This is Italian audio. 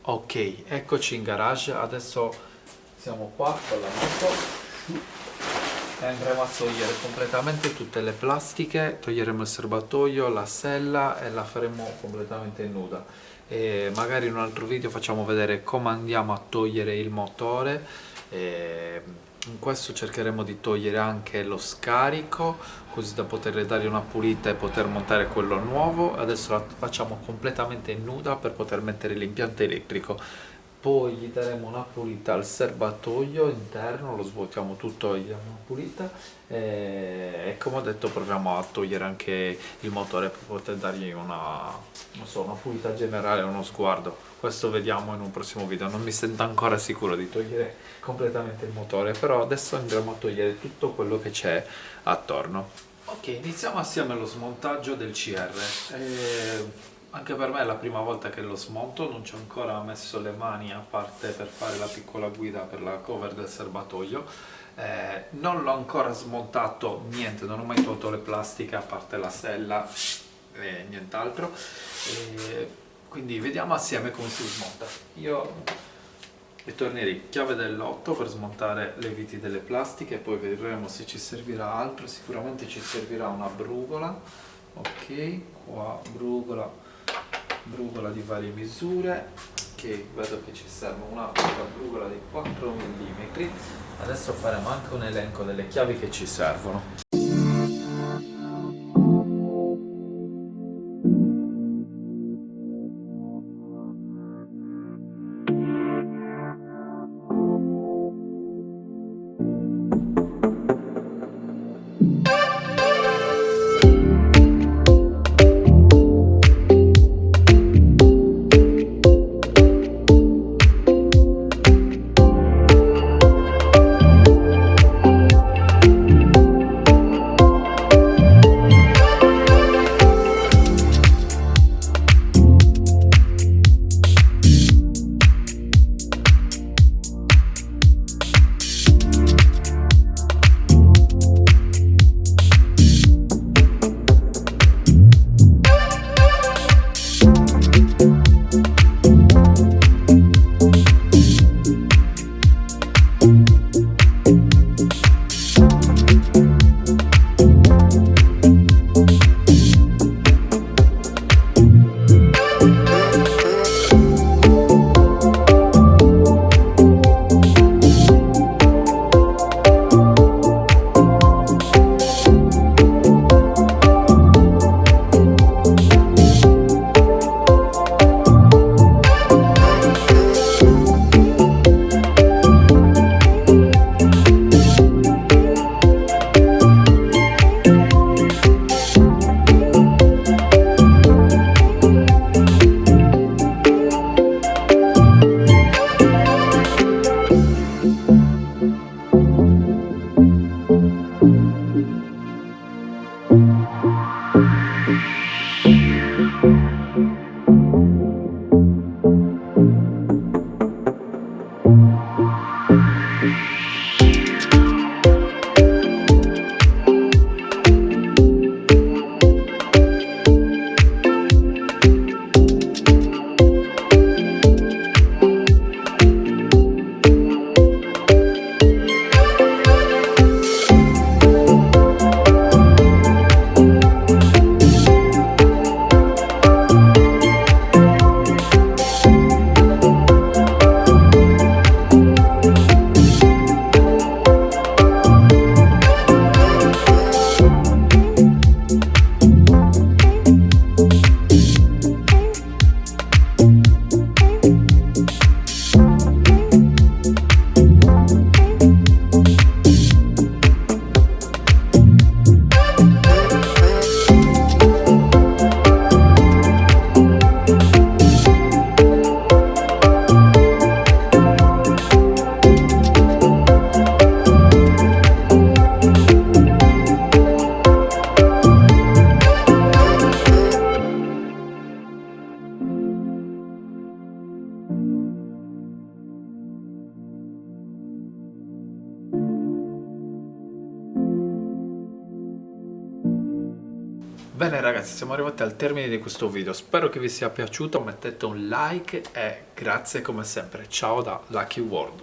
Ok, eccoci in garage, adesso siamo qua con la moto e andremo a togliere completamente tutte le plastiche, toglieremo il serbatoio, la sella e la faremo completamente nuda. E magari in un altro video facciamo vedere come andiamo a togliere il motore. E in questo cercheremo di togliere anche lo scarico, così da poter dare una pulita e poter montare quello nuovo. Adesso la facciamo completamente nuda per poter mettere l'impianto elettrico. Poi gli daremo una pulita al serbatoio interno, lo svuotiamo tutto, gli diamo una pulita e come ho detto proviamo a togliere anche il motore per poter dargli una, non so, una pulita generale, uno sguardo. Questo vediamo in un prossimo video, non mi sento ancora sicuro di togliere completamente il motore, però adesso andremo a togliere tutto quello che c'è attorno. Ok, iniziamo assieme lo smontaggio del CR. Anche per me è la prima volta che lo smonto, non ci ho ancora messo le mani a parte per fare la piccola guida per la cover del serbatoio. Non l'ho ancora smontato, niente, non ho mai tolto le plastiche a parte la sella e nient'altro. Quindi vediamo assieme come si smonta. Io ritornerei chiave dell'8 per smontare le viti delle plastiche, poi vedremo se ci servirà altro. Sicuramente ci servirà una brugola. Ok, qua brugola di varie misure. Ok, vedo che ci serve una brugola di 4 mm. Adesso faremo anche un elenco delle chiavi che ci servono. Bene ragazzi, siamo arrivati al termine di questo video, spero che vi sia piaciuto, mettete un like e grazie come sempre, ciao da Lucky World.